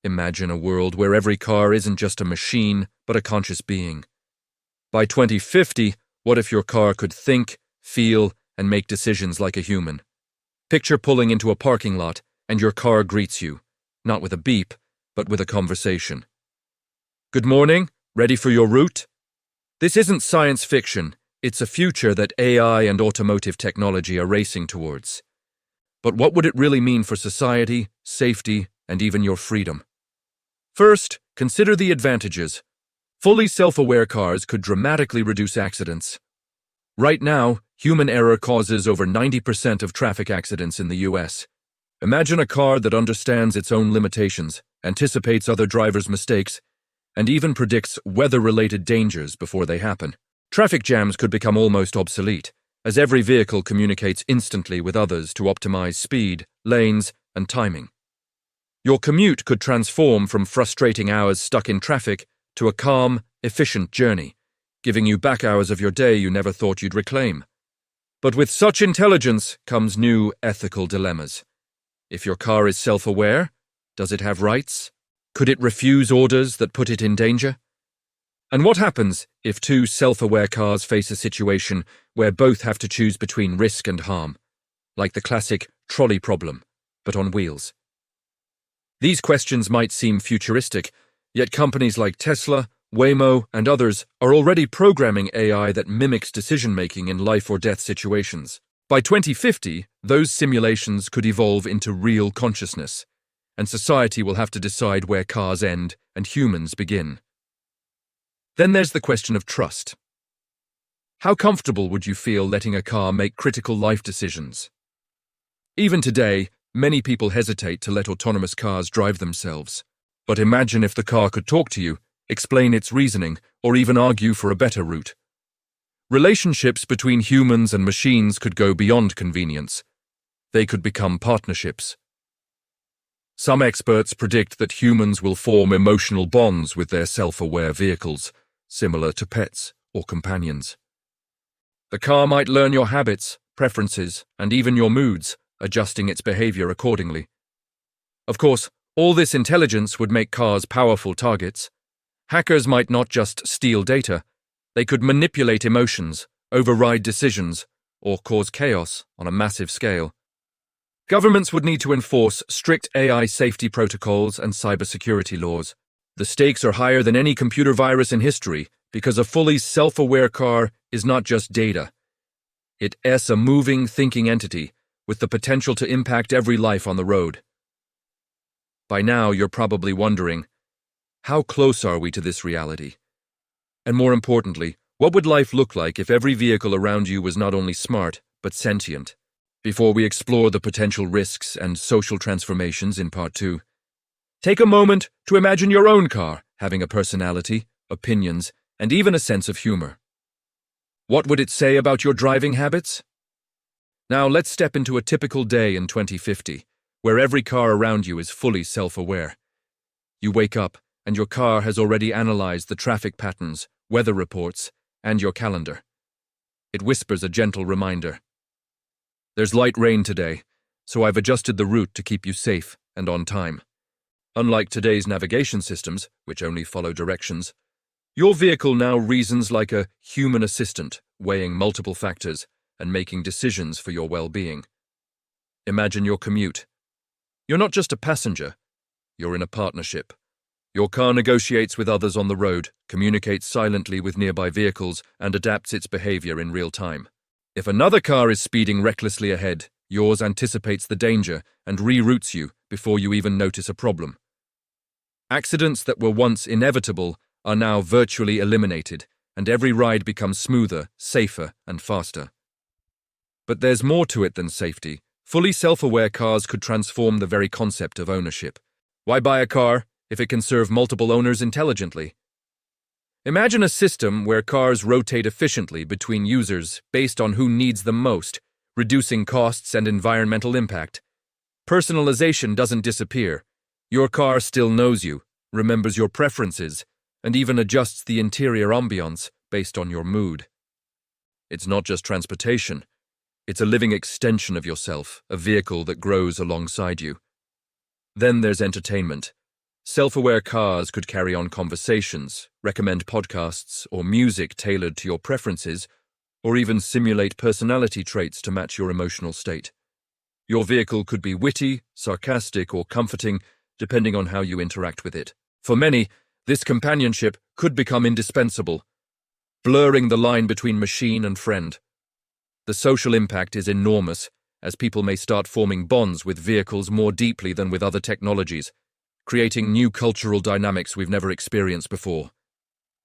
Imagine a world where every car isn't just a machine, but a conscious being. By 2050, what if your car could think, feel, and make decisions like a human? Picture pulling into a parking lot, and your car greets you, not with a beep, but with a conversation. Good morning, ready for your route? This isn't science fiction, it's a future that AI and automotive technology are racing towards. But what would it really mean for society, safety, and even your freedom? First, consider the advantages. Fully self-aware cars could dramatically reduce accidents. Right now, human error causes over 90% of traffic accidents in the US. Imagine a car that understands its own limitations, anticipates other drivers' mistakes, and even predicts weather-related dangers before they happen. Traffic jams could become almost obsolete, as every vehicle communicates instantly with others to optimize speed, lanes, and timing. Your commute could transform from frustrating hours stuck in traffic to a calm, efficient journey, giving you back hours of your day you never thought you'd reclaim. But with such intelligence comes new ethical dilemmas. If your car is self-aware, does it have rights? Could it refuse orders that put it in danger? And what happens if two self-aware cars face a situation where both have to choose between risk and harm, like the classic trolley problem, but on wheels? These questions might seem futuristic, yet companies like Tesla, Waymo, and others are already programming AI that mimics decision-making in life-or-death situations. By 2050, those simulations could evolve into real consciousness, and society will have to decide where cars end and humans begin. Then there's the question of trust. How comfortable would you feel letting a car make critical life decisions? Even today, many people hesitate to let autonomous cars drive themselves. But imagine if the car could talk to you, explain its reasoning, or even argue for a better route. Relationships between humans and machines could go beyond convenience. They could become partnerships. Some experts predict that humans will form emotional bonds with their self-aware vehicles, similar to pets or companions. The car might learn your habits, preferences, and even your moods, adjusting its behavior accordingly. Of course, all this intelligence would make cars powerful targets. Hackers might not just steal data, they could manipulate emotions, override decisions, or cause chaos on a massive scale. Governments would need to enforce strict AI safety protocols and cybersecurity laws. The stakes are higher than any computer virus in history because a fully self-aware car is not just data. It is a moving, thinking entity with the potential to impact every life on the road. By now, you're probably wondering, how close are we to this reality? And more importantly, what would life look like if every vehicle around you was not only smart, but sentient? Before we explore the potential risks and social transformations in Part 2, take a moment to imagine your own car having a personality, opinions, and even a sense of humor. What would it say about your driving habits? Now let's step into a typical day in 2050, where every car around you is fully self-aware. You wake up, and your car has already analyzed the traffic patterns, weather reports, and your calendar. It whispers a gentle reminder. There's light rain today, so I've adjusted the route to keep you safe and on time. Unlike today's navigation systems, which only follow directions, your vehicle now reasons like a human assistant, weighing multiple factors and making decisions for your well-being. Imagine your commute. You're not just a passenger, you're in a partnership. Your car negotiates with others on the road, communicates silently with nearby vehicles, and adapts its behavior in real time. If another car is speeding recklessly ahead, yours anticipates the danger and reroutes you before you even notice a problem. Accidents that were once inevitable are now virtually eliminated, and every ride becomes smoother, safer, and faster. But there's more to it than safety. Fully self-aware cars could transform the very concept of ownership. Why buy a car if it can serve multiple owners intelligently? Imagine a system where cars rotate efficiently between users based on who needs them most, reducing costs and environmental impact. Personalization doesn't disappear. Your car still knows you, remembers your preferences, and even adjusts the interior ambiance based on your mood. It's not just transportation. It's a living extension of yourself, a vehicle that grows alongside you. Then there's entertainment. Self-aware cars could carry on conversations, recommend podcasts or music tailored to your preferences, or even simulate personality traits to match your emotional state. Your vehicle could be witty, sarcastic, or comforting, depending on how you interact with it. For many, this companionship could become indispensable, blurring the line between machine and friend. The social impact is enormous, as people may start forming bonds with vehicles more deeply than with other technologies, creating new cultural dynamics we've never experienced before.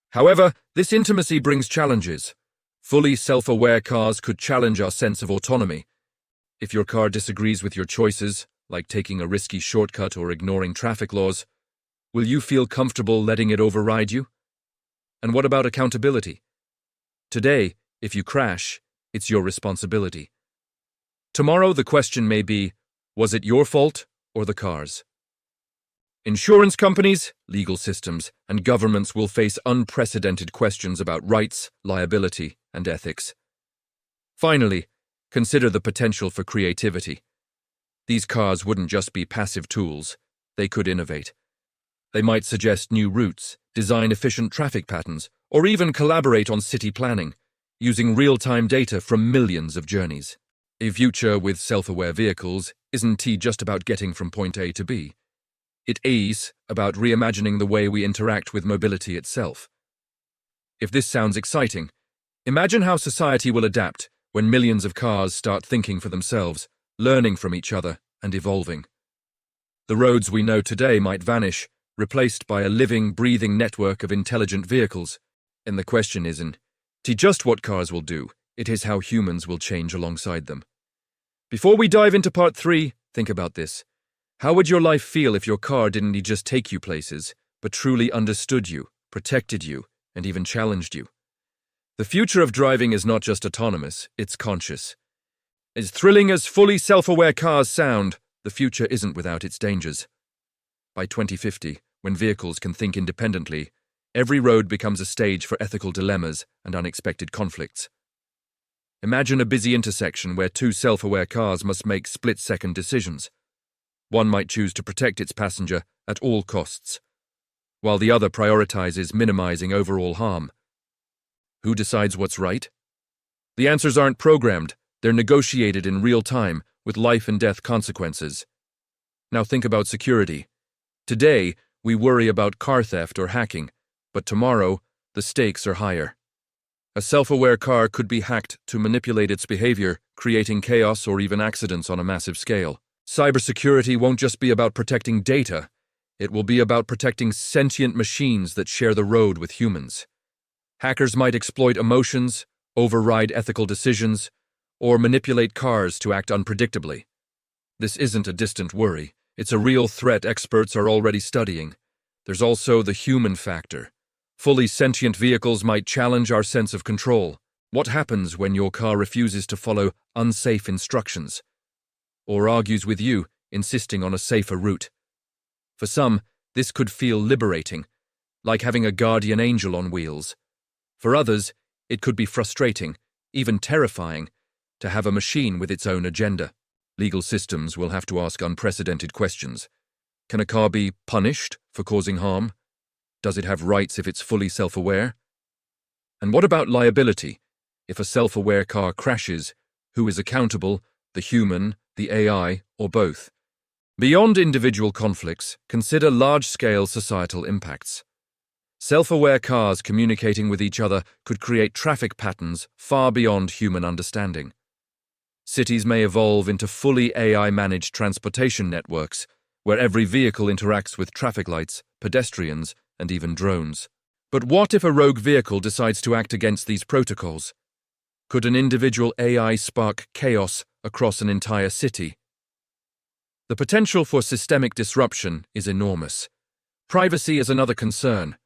However, this intimacy brings challenges. Fully self-aware cars could challenge our sense of autonomy. If your car disagrees with your choices, like taking a risky shortcut or ignoring traffic laws, will you feel comfortable letting it override you? And what about accountability? Today, if you crash, it's your responsibility. Tomorrow, the question may be, was it your fault or the car's? Insurance companies, legal systems, and governments will face unprecedented questions about rights, liability, and ethics. Finally, consider the potential for creativity. These cars wouldn't just be passive tools, they could innovate. They might suggest new routes, design efficient traffic patterns, or even collaborate on city planning, using real-time data from millions of journeys. A future with self-aware vehicles isn't just about getting from point A to B. It is about reimagining the way we interact with mobility itself. If this sounds exciting, imagine how society will adapt when millions of cars start thinking for themselves, learning from each other, and evolving. The roads we know today might vanish, replaced by a living, breathing network of intelligent vehicles. And the question isn't just what cars will do, it is how humans will change alongside them. Before we dive into part 3, think about this. How would your life feel if your car didn't just take you places, but truly understood you, protected you, and even challenged you? The future of driving is not just autonomous, it's conscious. As thrilling as fully self-aware cars sound, the future isn't without its dangers. By 2050, when vehicles can think independently, every road becomes a stage for ethical dilemmas and unexpected conflicts. Imagine a busy intersection where two self-aware cars must make split-second decisions. One might choose to protect its passenger at all costs, while the other prioritizes minimizing overall harm. Who decides what's right? The answers aren't programmed, they're negotiated in real time with life and death consequences. Now think about security. Today, we worry about car theft or hacking, but tomorrow, the stakes are higher. A self-aware car could be hacked to manipulate its behavior, creating chaos or even accidents on a massive scale. Cybersecurity won't just be about protecting data, it will be about protecting sentient machines that share the road with humans. Hackers might exploit emotions, override ethical decisions, or manipulate cars to act unpredictably. This isn't a distant worry, it's a real threat experts are already studying. There's also the human factor. Fully sentient vehicles might challenge our sense of control. What happens when your car refuses to follow unsafe instructions? Or argues with you, insisting on a safer route? For some, this could feel liberating, like having a guardian angel on wheels. For others, it could be frustrating, even terrifying, to have a machine with its own agenda. Legal systems will have to ask unprecedented questions. Can a car be punished for causing harm? Does it have rights if it's fully self-aware? And what about liability? If a self-aware car crashes, who is accountable, the human, the AI, or both? Beyond individual conflicts, consider large-scale societal impacts. Self-aware cars communicating with each other could create traffic patterns far beyond human understanding. Cities may evolve into fully AI-managed transportation networks, where every vehicle interacts with traffic lights, pedestrians, and even drones. But what if a rogue vehicle decides to act against these protocols? Could an individual AI spark chaos across an entire city? The potential for systemic disruption is enormous. Privacy is another concern.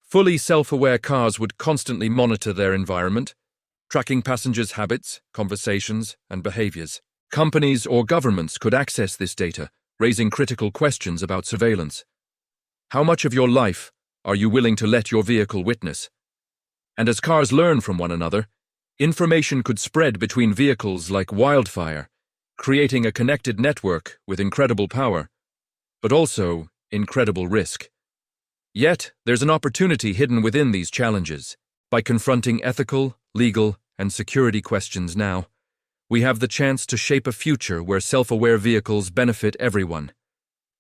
Fully self-aware cars would constantly monitor their environment, tracking passengers' habits, conversations, and behaviors. Companies or governments could access this data, raising critical questions about surveillance. How much of your life are you willing to let your vehicle witness? And as cars learn from one another, information could spread between vehicles like wildfire, creating a connected network with incredible power, but also incredible risk. Yet, there's an opportunity hidden within these challenges. By confronting ethical, legal, and security questions now, we have the chance to shape a future where self-aware vehicles benefit everyone.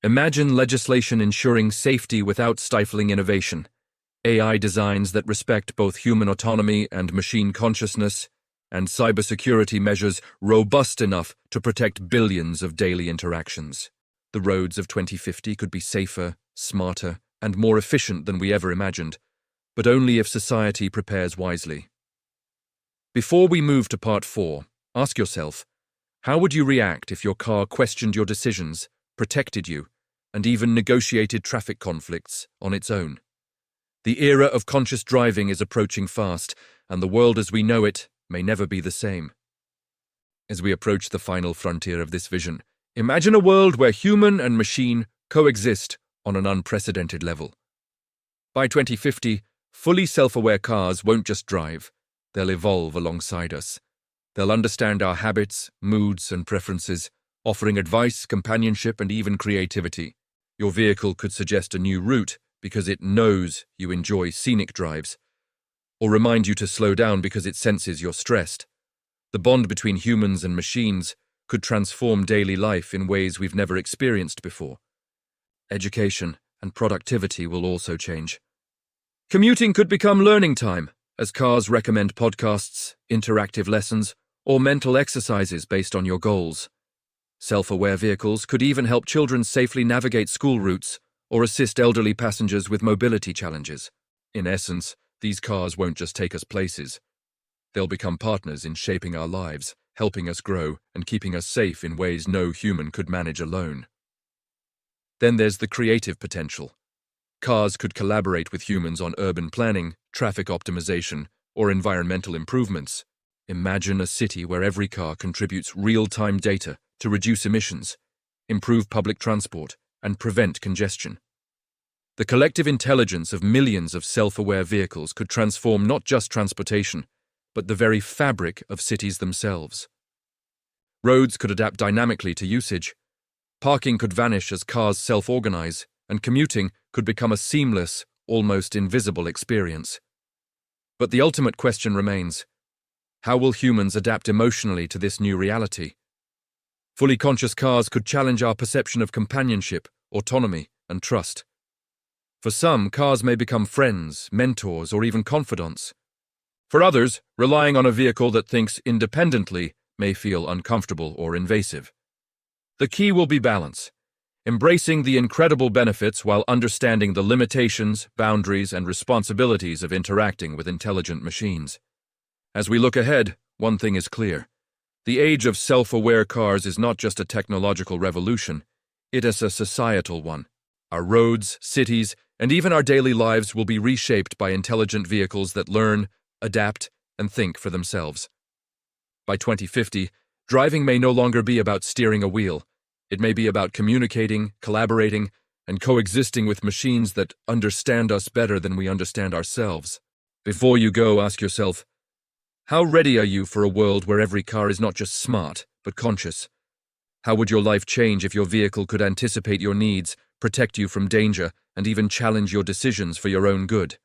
Imagine legislation ensuring safety without stifling innovation, AI designs that respect both human autonomy and machine consciousness, and cybersecurity measures robust enough to protect billions of daily interactions. The roads of 2050 could be safer, smarter, and more efficient than we ever imagined, but only if society prepares wisely. Before we move to part 4, ask yourself, how would you react if your car questioned your decisions, protected you, and even negotiated traffic conflicts on its own? The era of conscious driving is approaching fast, and the world as we know it may never be the same. As we approach the final frontier of this vision, imagine a world where human and machine coexist on an unprecedented level. By 2050, fully self-aware cars won't just drive, they'll evolve alongside us. They'll understand our habits, moods, and preferences, offering advice, companionship, and even creativity. Your vehicle could suggest a new route because it knows you enjoy scenic drives, or remind you to slow down because it senses you're stressed. The bond between humans and machines could transform daily life in ways we've never experienced before. Education and productivity will also change. Commuting could become learning time, as cars recommend podcasts, interactive lessons, or mental exercises based on your goals. Self-aware vehicles could even help children safely navigate school routes or assist elderly passengers with mobility challenges. In essence, these cars won't just take us places. They'll become partners in shaping our lives, helping us grow, and keeping us safe in ways no human could manage alone. Then there's the creative potential. Cars could collaborate with humans on urban planning, traffic optimization, or environmental improvements. Imagine a city where every car contributes real-time data to reduce emissions, improve public transport, and prevent congestion. The collective intelligence of millions of self-aware vehicles could transform not just transportation, but the very fabric of cities themselves. Roads could adapt dynamically to usage. Parking could vanish as cars self-organize, and commuting could become a seamless, almost invisible experience. But the ultimate question remains: how will humans adapt emotionally to this new reality? Fully conscious cars could challenge our perception of companionship, autonomy, and trust. For some, cars may become friends, mentors, or even confidants. For others, relying on a vehicle that thinks independently may feel uncomfortable or invasive. The key will be balance, embracing the incredible benefits while understanding the limitations, boundaries, and responsibilities of interacting with intelligent machines. As we look ahead, one thing is clear. The age of self-aware cars is not just a technological revolution, it is a societal one. Our roads, cities, and even our daily lives will be reshaped by intelligent vehicles that learn, adapt, and think for themselves. By 2050, driving may no longer be about steering a wheel. It may be about communicating, collaborating, and coexisting with machines that understand us better than we understand ourselves. Before you go, ask yourself, how ready are you for a world where every car is not just smart, but conscious? How would your life change if your vehicle could anticipate your needs, protect you from danger, and even challenge your decisions for your own good?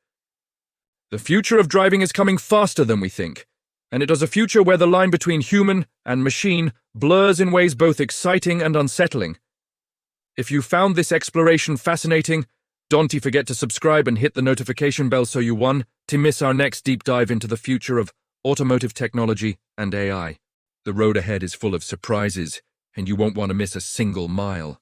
The future of driving is coming faster than we think, and it is a future where the line between human and machine blurs in ways both exciting and unsettling. If you found this exploration fascinating, don't forget to subscribe and hit the notification bell so you won't miss our next deep dive into the future of automotive technology and AI. The road ahead is full of surprises, and you won't want to miss a single mile.